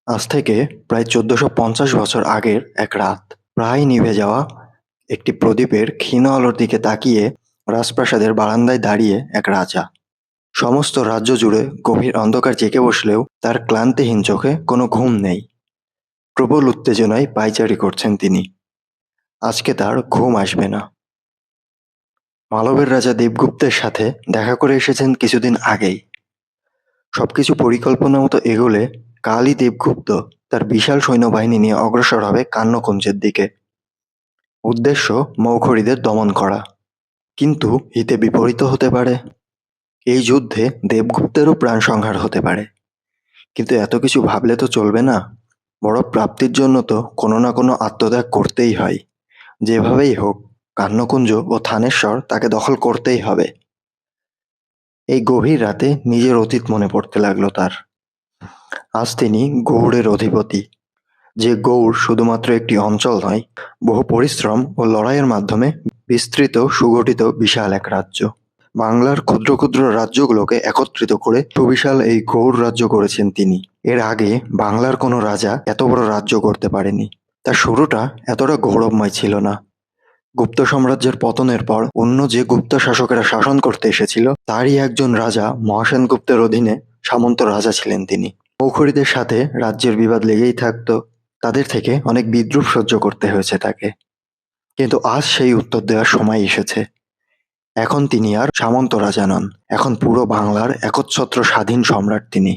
আজ থেকে প্রায় ১৪৫০ বছর আগের এক রাত। প্রায় নিভে যাওয়া একটি প্রদীপের ক্ষীণ আলোর দিকে তাকিয়ে রাজপ্রাসাদের বারান্দায় দাঁড়িয়ে এক রাজা। সমস্ত রাজ্য জুড়ে গভীর অন্ধকার জেঁকে বসলেও তার ক্লান্তিহীন চোখে কোনো ঘুম নেই। প্রবল উত্তেজনায় পায়চারি করছেন তিনি। আজকে তার ঘুম আসবে না। মালবের রাজা দেবগুপ্তের সাথে দেখা করে এসেছেন কিছুদিন আগেই। সবকিছু পরিকল্পনা মতো এগোলে কালই দেবগুপ্ত তার বিশাল সৈন্যবাহিনী নিয়ে অগ্রসর হবে কান্নকুঞ্জের দিকে। উদ্দেশ্য মৌখরীদের দমন করা। কিন্তু হিতে বিপরীত হতে পারে। এই যুদ্ধে দেবগুপ্তেরও প্রাণ সংহার হতে পারে। কিন্তু এত কিছু ভাবলে তো চলবে না। বড় প্রাপ্তির জন্য তো কোনো না কোনো আত্মত্যাগ করতেই হয়। যেভাবেই হোক কান্নকুঞ্জ ও থানেশ্বর তাকে দখল করতেই হবে। এই গভীর রাতে নিজের অতীত মনে পড়তে লাগলো তার। আজ তিনি গৌড়ের অধিপতি। যে গৌড় শুধুমাত্র একটি অঞ্চল নয়, বহু পরিশ্রম ও লড়াইয়ের মাধ্যমে বিস্তৃত সুগঠিত বিশাল এক রাজ্য। বাংলার ক্ষুদ্র ক্ষুদ্র রাজ্যগুলোকে একত্রিত করে সুবিশাল এই গৌড় রাজ্য গড়েছেন তিনি। এর আগে বাংলার কোনো রাজা এত বড় রাজ্য গড়তে পারেনি। তার শুরুটা এতটা গৌরবময় ছিল না। গুপ্ত সাম্রাজ্যের পতনের পর অন্য যে গুপ্ত শাসকেরা শাসন করতে এসেছিল তারই একজন রাজা মহাসেন গুপ্তের অধীনে সামন্ত রাজা ছিলেন তিনি। মৌখরীদের সাথে রাজ্যের বিবাদ লেগেই থাকতো। তাদের থেকে অনেক বিদ্রূপ সহ্য করতে হয়েছে তাকে। কিন্তু আজ সেই উত্তর দেওয়ার সময় এসেছে। এখন তিনি আর সামন্ত রাজা নন, এখন পুরো বাংলার একচ্ছত্র স্বাধীন সম্রাট তিনি।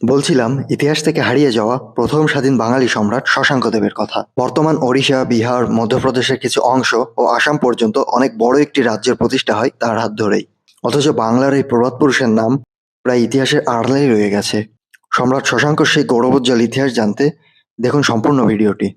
বলছিলাম ইতিহাস থেকে হারিয়ে যাওয়া প্রথম স্বাধীন বাঙালি সম্রাট শশাঙ্কদেবের কথা। বর্তমান ওড়িশা, বিহার, মধ্যপ্রদেশের কিছু অংশ ও আসাম পর্যন্ত অনেক বড় একটি রাজ্যের প্রতিষ্ঠা হয় তার হাত ধরেই। অথচ বাংলার এই প্রবাদ পুরুষের নাম প্রায় ইতিহাসের আড়ালেই রয়ে গেছে। সম্রাট শশাঙ্কর সেই গৌরবোজ্জ্বল ইতিহাস জানতে দেখুন সম্পূর্ণ ভিডিওটি।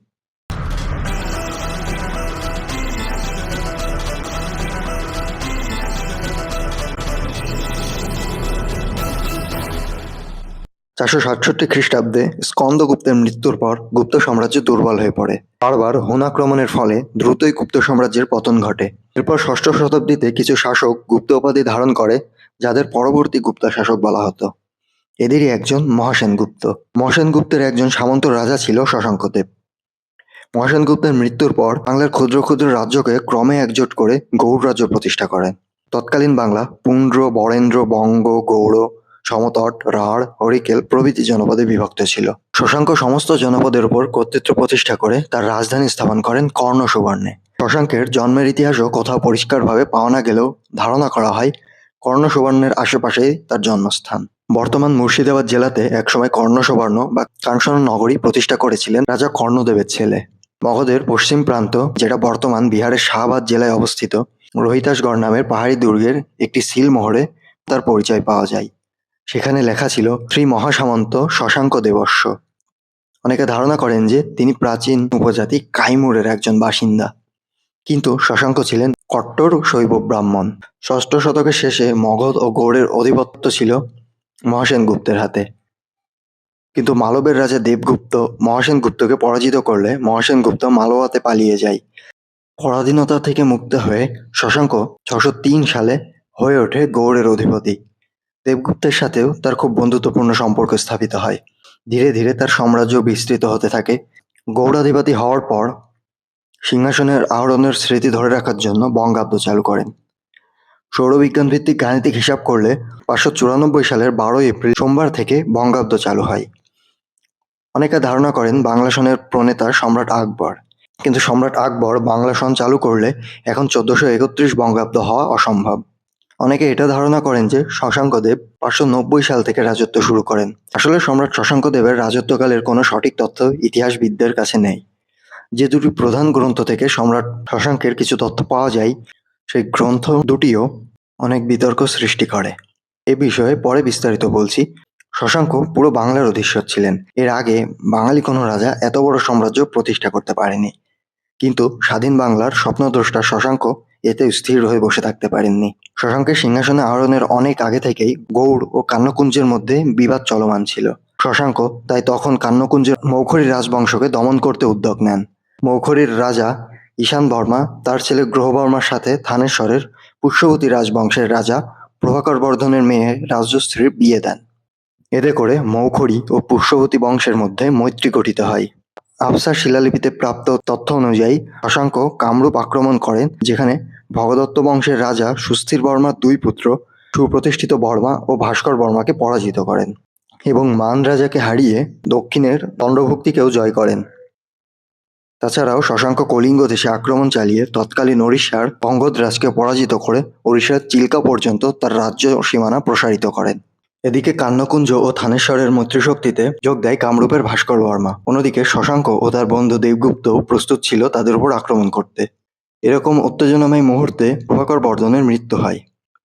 ৪৬৭ খ্রিস্টাব্দে স্কন্দগুপ্তের মৃত্যুর পর গুপ্ত সাম্রাজ্য দুর্বল হয়ে পড়ে। বারবার হুন আক্রমণের ফলে দ্রুতই গুপ্ত সাম্রাজ্যের পতন ঘটে। এরপর ষষ্ঠ শতাব্দীতে কিছু শাসক গুপ্ত উপাধি ধারণ করে, যাদের পরবর্তী গুপ্ত শাসক বলা হতো। এদেরই একজন মহাসেন গুপ্ত। মহাসেন গুপ্তের একজন সামন্ত রাজা ছিল শশাঙ্কদেব। মহাসেন গুপ্তের মৃত্যুর পর বাংলার ক্ষুদ্র ক্ষুদ্র রাজ্যকে ক্রমে একজোট করে গৌড় রাজ্য প্রতিষ্ঠা করেন। তৎকালীন বাংলা পুন্ড্র, বরেন্দ্র, বঙ্গ, গৌড়, সমতট, রাঢ়, হরিকেল প্রভৃতি জনপদে বিভক্ত ছিল। শশাঙ্ক সমস্ত জনপদের উপর কর্তৃত্ব প্রতিষ্ঠা করে তার রাজধানী স্থাপন করেন কর্ণ সুবর্ণে। শশাঙ্কের জন্মের ইতিহাসও কোথাও পরিষ্কারভাবে পাওয়া না গেলেও ধারণা করা হয় কর্ণ সুবর্ণের আশেপাশেই তার জন্মস্থান। বর্তমান মুর্শিদাবাদ জেলাতে একসময় কর্ণ সুবর্ণ বা কাঞ্চন নগরী প্রতিষ্ঠা করেছিলেন রাজা কর্ণদেবের ছেলে। মগধের পশ্চিম প্রান্ত, যেটা বর্তমান বিহারের শাহাবাদ জেলায় অবস্থিত, রোহিতাসগড় নামের পাহাড়ি দুর্গের একটি সিলমোহরে তার পরিচয় পাওয়া যায়। সেখানে লেখা ছিল শ্রী মহাসামন্ত শশাঙ্ক দেবস্য। অনেকে ধারণা করেন যে তিনি প্রাচীন উপজাতি কাইমুরের একজন বাসিন্দা, কিন্তু শশাঙ্ক ছিলেন কট্টর শৈব ব্রাহ্মণ। ষষ্ঠ শতকের শেষে মগধ ও গৌড়ের আধিপত্য ছিল মহাসেন গুপ্তের হাতে। কিন্তু মালবের রাজা দেবগুপ্ত মহাসেন গুপ্তকে পরাজিত করলে মহাসেন গুপ্ত মালওয়াতে পালিয়ে যায়। পরাধীনতা থেকে মুক্ত হয়ে শশাঙ্ক ৬০৩ সালে হয়ে ওঠে গৌড়ের অধিপতি। দেবগুপ্তের সাথেও তার খুব বন্ধুত্বপূর্ণ সম্পর্ক স্থাপিত হয়। ধীরে ধীরে তার সাম্রাজ্য বিস্তৃত হতে থাকে। গৌড়াধিপতি হওয়ার পর সিংহাসনের আরোহণের স্মৃতি ধরে রাখার জন্য বঙ্গাব্দ চালু করেন। সৌরবিজ্ঞান ভিত্তিক গাণিতিক হিসাব করলে ৫৯৪ সালের ১২ এপ্রিল সোমবার থেকে বঙ্গাব্দ চালু হয়। অনেকে ধারণা করেন বাংলা সনের প্রণেতা সম্রাট আকবর, কিন্তু সম্রাট আকবর বাংলা সন চালু করলে এখন ১৪৩১ বঙ্গাব্দ হওয়া অসম্ভব। অনেকে এটা ধারণা করেন যে শশাঙ্কদেব ৫৯০ সাল থেকে রাজত্ব শুরু করেন। আসলে সম্রাট শশাঙ্কদেবের রাজত্বকালের কোনো সঠিক তথ্য ইতিহাসবিদদের কাছে নেই। যে দুটি প্রধান গ্রন্থ থেকে সম্রাট শশাঙ্কের কিছু তথ্য পাওয়া যায়, সেই গ্রন্থ দুটিও অনেক বিতর্ক সৃষ্টি করে। এ বিষয়ে পরে বিস্তারিত বলছি। শশাঙ্ক পুরো বাংলার অধীশ্বর ছিলেন। এর আগে বাঙালি কোনো রাজা এত বড় সাম্রাজ্য প্রতিষ্ঠা করতে পারেনি। কিন্তু স্বাধীন বাংলার স্বপ্নদ্রষ্টা শশাঙ্ক এতে স্থির হয়ে বসে থাকতে পারেননি। শশাঙ্কের সিংহাসনে আরোহণের অনেক আগে থেকেই গৌড় ও কান্নকুঞ্জের মধ্যে বিবাদ চলমান ছিল। শশাঙ্ক তাই তখন কান্নকুঞ্জের মৌখরী রাজবংশকে দমন করতে উদ্যোগ নেন। মৌখরীর রাজা ঈশান বর্মা তার ছেলে গ্রহবর্মার সাথে থানেশ্বরের পুষ্যবতী রাজবংশের রাজা প্রভাকর বর্ধনের মেয়ে রাজশ্রীর বিয়ে দেন। এতে করে মৌখরী ও পুষ্যবতী বংশের মধ্যে মৈত্রী গঠিত হয়। আফসার শিলালিপিতে প্রাপ্ত তথ্য অনুযায়ী শশাঙ্ক কামরূপ আক্রমণ করেন, যেখানে ভগদত্ত বংশের রাজা সুস্থির বর্মার দুই পুত্র সুপ্রতিষ্ঠিত বর্মা ও ভাস্কর বর্মাকে পরাজিত করেন এবং মান রাজাকে হারিয়ে দক্ষিণের দণ্ডভুক্তিকেও জয় করেন। তাছাড়াও শশাঙ্ক কলিঙ্গ দেশে আক্রমণ চালিয়ে তৎকালীন ওড়িশার অঙ্গদরাজকে পরাজিত করে ওড়িশার চিল্কা পর্যন্ত তার রাজ্য সীমানা প্রসারিত করেন। এদিকে কান্নকুঞ্জ ও থানেশ্বরের মৈত্রীশক্তিতে যোগ দেয় কামরূপের ভাস্কর বর্মা। অন্যদিকে শশাঙ্ক ও তার বন্ধু দেবগুপ্তও প্রস্তুত ছিল তাদের উপর আক্রমণ করতে। এরকম উত্তেজনাময় মুহূর্তে প্রভাকর বর্ধনের মৃত্যু হয়।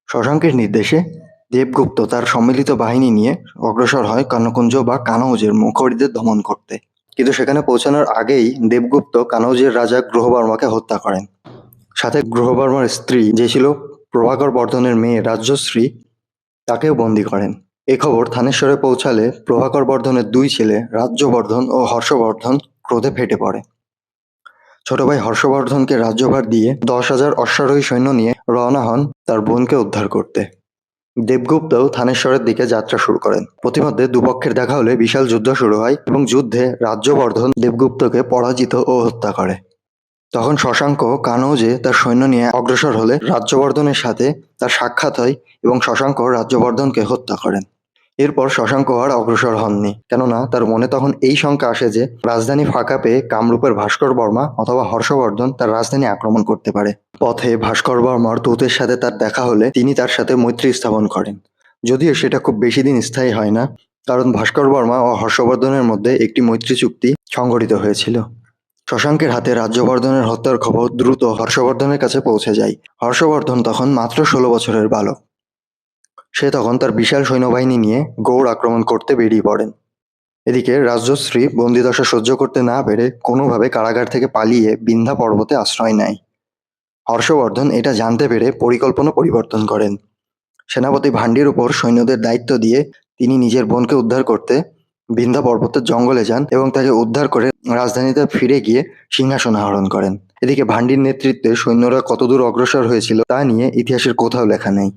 শশাঙ্কের নির্দেশে দেবগুপ্ত তার সম্মিলিত বাহিনী নিয়ে অগ্রসর হয় কান্নকুঞ্জ বা কানৌজের মুখরিদের দমন করতে। কিন্তু সেখানে পৌঁছানোর আগেই দেবগুপ্ত কানৌজের রাজা গ্রহবর্মাকে হত্যা করেন। সাথে গ্রহবর্মার স্ত্রী, যে ছিল প্রভাকর বর্ধনের মেয়ে রাজ্যশ্রী, তাকেও বন্দী করেন। এ খবর থানেশ্বরে পৌঁছালে প্রভাকর বর্ধনের দুই ছেলে রাজ্যবর্ধন ও হর্ষবর্ধন ক্রোধে ফেটে পড়ে। ছোট ভাই হর্ষবর্ধনকে রাজ্যভার দিয়ে 10,000 অশ্বারোহী সৈন্য নিয়ে রওনা হন তার বোনকে উদ্ধার করতে। দেবগুপ্তও থানেশ্বরের দিকে যাত্রা শুরু করেন। প্রতিমধ্যে দুপক্ষের দেখা হলে বিশাল যুদ্ধ শুরু হয় এবং যুদ্ধে রাজ্যবর্ধন দেবগুপ্তকে পরাজিত ও হত্যা করে। তখন শশাঙ্ক কানৌজে তার সৈন্য নিয়ে অগ্রসর হলে রাজ্যবর্ধনের সাথে তার সাক্ষাৎ হয় এবং শশাঙ্ক রাজ্যবর্ধনকে হত্যা করেন। এরপর শশাঙ্ক আর অগ্রসর হননি, কেননা তার মনে তখন এই শঙ্কা আসে যে রাজধানী ফাঁকা পেয়ে কামরূপের ভাস্কর বর্মা অথবা হর্ষবর্ধন তার রাজধানী আক্রমণ করতে পারে। পথে ভাস্কর বর্মার দূতের সাথে তার দেখা হলে তিনি তার সাথে মৈত্রী স্থাপন করেন, যদিও সেটা খুব বেশি দিন স্থায়ী হয় না, কারণ ভাস্কর বর্মা ও হর্ষবর্ধনের মধ্যে একটি মৈত্রী চুক্তি সংঘটিত হয়েছিল। শশাঙ্কের হাতে রাজ্যবর্ধনের হত্যার খবর দ্রুত হর্ষবর্ধনের কাছে পৌঁছে যায়। হর্ষবর্ধন তখন মাত্র 16 বছরের বালক। সে তখন তার বিশাল সৈন্যবাহিনী নিয়ে গৌড় আক্রমণ করতে বেরিয়ে পড়েন। এদিকে রাজ্যশ্রী বন্দিদশা সহ্য করতে না পেরে কোনোভাবে কারাগার থেকে পালিয়ে বিন্ধ্যা পর্বতে আশ্রয় নেয়। হর্ষবর্ধন এটা জানতে পেরে পরিকল্পনা পরিবর্তন করেন। সেনাপতি ভান্ডির উপর সৈন্যদের দায়িত্ব দিয়ে তিনি নিজের বোনকে উদ্ধার করতে বিন্ধ্যা পর্বতের জঙ্গলে যান এবং তাকে উদ্ধার করে রাজধানীতে ফিরে গিয়ে সিংহাসন আরোহণ করেন। এদিকে ভান্ডির নেতৃত্বে সৈন্যরা কতদূর অগ্রসর হয়েছিল তা নিয়ে ইতিহাসের কোথাও লেখা নেই।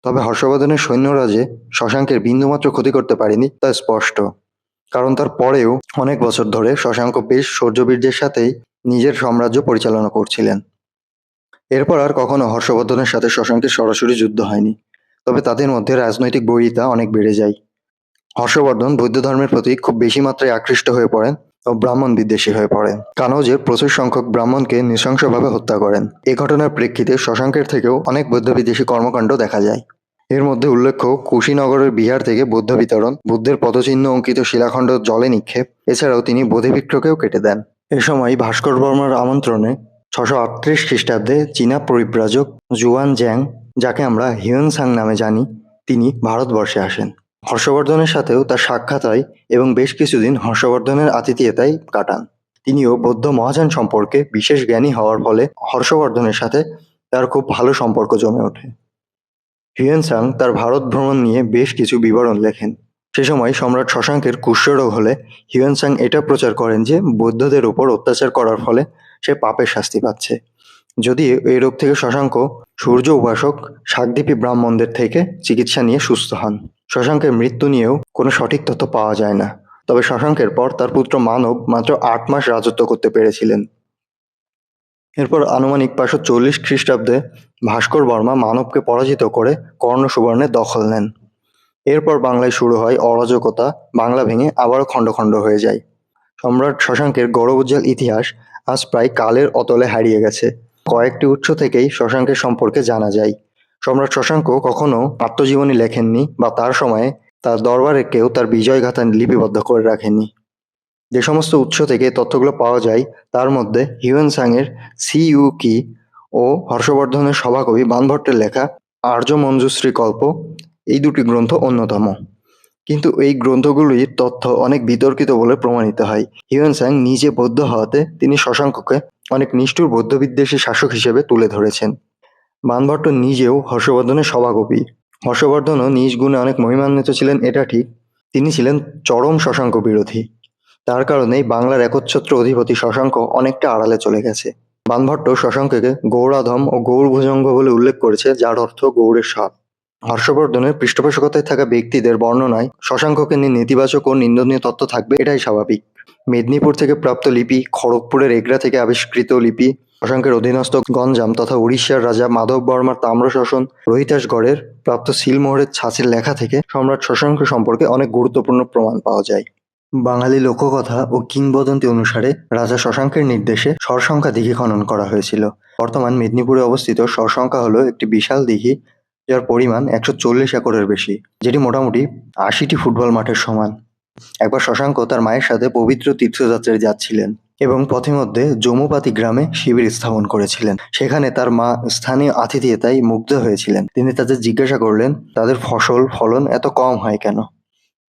তবে হর্ষবর্ধনের সৈন্যরা যে শশাঙ্কের বিন্দুমাত্র ক্ষতি করতে পারেনি তা স্পষ্ট, কারণ তার পরেও অনেক বছর ধরে শশাঙ্ক বেশ শৌর্যবীর্যের সাথেই নিজের সাম্রাজ্য পরিচালনা করছিলেন। এরপর আর কখনো হর্ষবর্ধনের সাথে শশাঙ্কের সরাসরি যুদ্ধ হয়নি, তবে তাদের মধ্যে রাজনৈতিক বৈরিতা অনেক বেড়ে যায়। হর্ষবর্ধন বৌদ্ধ ধর্মের প্রতি খুব বেশি মাত্রায় আকৃষ্ট হয়ে পড়েন ও ব্রাহ্মণ বিদ্বেষী হয়ে পড়েন। কানৌজে প্রচুর সংখ্যক ব্রাহ্মণকে নৃশংসভাবে হত্যা করেন। এ ঘটনার প্রেক্ষিতে শশাঙ্কের থেকেও অনেক বৌদ্ধ বিদ্বেষী কর্মকাণ্ড দেখা যায়। এর মধ্যে উল্লেখ্য কুশীনগরের বিহার থেকে বৌদ্ধ বিতরণ, বুদ্ধের পদচিহ্ন অঙ্কিত শিলাখণ্ড জলে নিক্ষেপ, এছাড়াও তিনি বোধিবৃক্ষকেও কেটে দেন। এ সময় ভাস্কর বর্মার আমন্ত্রণে 638 খ্রিস্টাব্দে চীনা পরিব্রাজক জুয়ান জ্যাং, যাকে আমরা হিউয়েন-সাং নামে জানি, তিনি ভারতবর্ষে আসেন। হর্ষবর্ধনের সাথেও তার সাক্ষাৎ হয় এবং বেশ কিছুদিন হর্ষবর্ধনের আতিথেয়তায় কাটান। তিনিও বৌদ্ধ মহাযান সম্পর্কে বিশেষ জ্ঞানী হওয়ার ফলে হর্ষবর্ধনের সাথে তার খুব ভালো সম্পর্ক জমে ওঠে। হিউয়েন-সাং তার ভারত ভ্রমণ নিয়ে বেশ কিছু বিবরণ লেখেন। সে সময় সম্রাট শশাঙ্কের কুষ্ঠরোগ হলে হিউয়েন-সাং এটা প্রচার করেন যে বৌদ্ধদের উপর অত্যাচার করার ফলে সে পাপের শাস্তি পাচ্ছে। যদিও এই রোগ থেকে শশাঙ্ক সূর্য উপাসক শাকদ্বীপী ব্রাহ্মণদের থেকে চিকিৎসা নিয়ে সুস্থ হন। শশাঙ্কের মৃত্যু নিয়েও কোনো সঠিক তথ্য পাওয়া যায় না, তবে শশাঙ্কের পর তার পুত্র মানব মাত্র 8 মাস রাজত্ব করতে পেরেছিলেন। এরপর আনুমানিক 540 খ্রিস্টাব্দে ভাস্কর বর্মা মানবকে পরাজিত করে কর্ণ সুবর্ণের দখল নেন। এরপর বাংলায় শুরু হয় অরাজকতা, বাংলা ভেঙে আবারও খণ্ড খণ্ড হয়ে যায়। সম্রাট শশাঙ্কের গৌরবোজ্জ্বল ইতিহাস আজ প্রায় কালের অতলে হারিয়ে গেছে। কয়েকটি উৎস থেকেই শশাঙ্কের সম্পর্কে জানা যায়। সম্রাট শশাঙ্ক কখনো আত্মজীবনী লেখেননি বা তার সময়ে তার দরবারে কেউ তার বিজয়গাথা লিপিবদ্ধ করে রাখেনি। যে সমস্ত উৎস থেকে তথ্যগুলো পাওয়া যায় তার মধ্যে হিউয়েন-সাংয়ের সি ইউ কি ও হর্ষবর্ধনের সভাকবি বাণভট্টের লেখা আর্য মঞ্জুশ্রী কল্প, এই দুটি গ্রন্থ অন্যতম। কিন্তু এই গ্রন্থগুলির তথ্য অনেক বিতর্কিত বলে প্রমাণিত হয়। হিউয়েন-সাং নিজে বৌদ্ধ হওয়াতে তিনি শশাঙ্ককে অনেক নিষ্ঠুর বৌদ্ধবিদ্বেষী শাসক হিসেবে তুলে ধরেছেন। বাণভট্ট নিজেও হর্ষবর্ধনের সভাকবি। হর্ষবর্ধনও নিজ গুণে অনেক মহিমান্বিত ছিলেন এটা ঠিক, তিনি ছিলেন চরম শশাঙ্ক বিরোধী। তার কারণেই বাংলার একচ্ছত্র অধিপতি শশাঙ্ক অনেকটা আড়ালে চলে গেছে। বাণভট্ট শশাঙ্ককে গৌড়াধম ও গৌড়ভুজঙ্গ বলে উল্লেখ করেছে, যার অর্থ গৌড়ের সাপ। হর্ষবর্ধনের পৃষ্ঠপোষকতায় থাকা ব্যক্তিদের বর্ণনায় শশাঙ্ককে নিয়ে নেতিবাচক ও নিন্দনীয় তথ্য থাকবে, এটাই স্বাভাবিক। মেদিনীপুর থেকে প্রাপ্ত লিপি, খড়গপুরের এগরা থেকে আবিষ্কৃত লিপি, শশাঙ্কের অধীনস্থ গঞ্জাম তথা উড়িষ্যার রাজা মাধব বর্মার তাম্রশাসন, রোহিতাসগড়ের প্রাপ্ত সিলমোহরের ছাঁচের লেখা থেকে সম্রাট শশাঙ্ক সম্পর্কে অনেক গুরুত্বপূর্ণ প্রমাণ পাওয়া যায়। বাঙালি লোককথা ও কিংবদন্তি অনুসারে রাজা শশাঙ্কের নির্দেশে সরসংখ্যা দিঘি খনন করা হয়েছিল। বর্তমান মেদিনীপুরে অবস্থিত সরসংখ্যা হলো একটি বিশাল দিঘি, যার পরিমাণ 140 একরের বেশি, যেটি মোটামুটি 80টি ফুটবল মাঠের সমান। একবার শশাঙ্ক তার মায়ের সাথে পবিত্র তীর্থযাত্রায় যাচ্ছিলেন এবং পথিমধ্যে যমুপাতি গ্রামে শিবির স্থাপন করেছিলেন। সেখানে তার মা স্থানীয় আতিথেয়তায় মুগ্ধ হয়েছিলেন। তিনি তাদের জিজ্ঞাসা করলেন তাদের ফলন এত কম হয় কেন।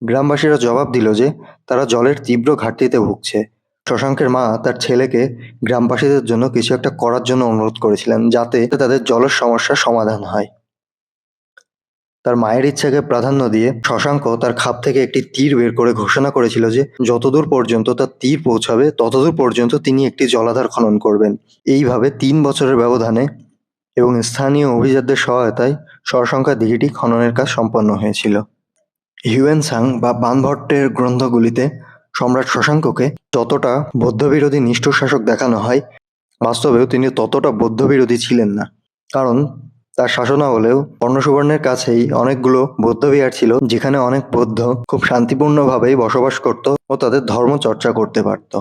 গ্রামবাসীরা জবাব দিল যে তারা জলের তীব্র ঘাটতিতে ভুগছে। শশাঙ্কের মা তার ছেলেকে গ্রামবাসীদের জন্য কিছু একটা করার জন্য অনুরোধ করেছিলেন, যাতে তাদের জলের সমস্যার সমাধান হয়। তার মায়ের ইচ্ছাকে প্রাধান্য দিয়ে শশাঙ্ক তার খাপ থেকে একটি তীর বের করে ঘোষণা করেছিল যে যতদূর পর্যন্ত তার তীর পৌঁছাবে ততদূর পর্যন্ত তিনি একটি জলাধার খনন করবেন। এইভাবে 3 বছরের ব্যবধানে এবং স্থানীয় অভিজাতদের সহায়তায় সরসংখ্যা দিঘিটি খননের কাজ সম্পন্ন হয়েছিল। হিউয়েন সাং বা বানভট্টের গ্রন্থগুলিতে সম্রাট শশাঙ্ককে যতটা বৌদ্ধবিরোধী নিষ্ঠুর শাসক দেখানো হয়, বাস্তবেও তিনি ততটা বৌদ্ধবিরোধী ছিলেন না। কারণ তার শাসনামলেও বর্ণসুবর্ণের কাছেই অনেকগুলো বৌদ্ধবিহার ছিল, যেখানে অনেক বৌদ্ধ খুব শান্তিপূর্ণভাবেই বসবাস করত ও তাদের ধর্ম চর্চা করতে পারত।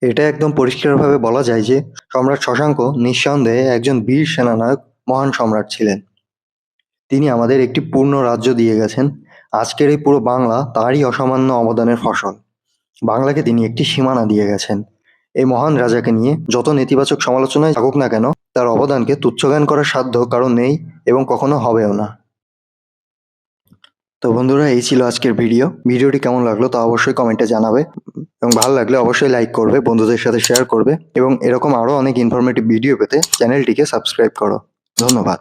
এটা একদম পরিষ্কারভাবে বলা যায় যে সম্রাট শশাঙ্ক নিঃসন্দেহে একজন বীর সেনানায়ক, মহান সম্রাট ছিলেন। তিনি আমাদের একটি পূর্ণ রাজ্য দিয়ে গেছেন। আজকের এই পুরো বাংলা তারই অসামান্য অবদানের ফসল। বাংলাকে তিনি একটি সীমানা দিয়ে গেছেন। এই মহান রাজাকে নিয়ে যত নেতিবাচক সমালোচনায় থাকুক না কেন, তার অবদানকে তুচ্ছজ্ঞান করার সাধ্য কারো নেই এবং কখনো হবেও না। তো বন্ধুরা, এই ছিল আজকের ভিডিওটি কেমন লাগলো তা অবশ্যই কমেন্টে জানাবে এবং ভালো লাগলে অবশ্যই লাইক করবে, বন্ধুদের সাথে শেয়ার করবে এবং এরকম আরও অনেক ইনফরমেটিভ ভিডিও পেতে চ্যানেলটিকে সাবস্ক্রাইব করো। ধন্যবাদ।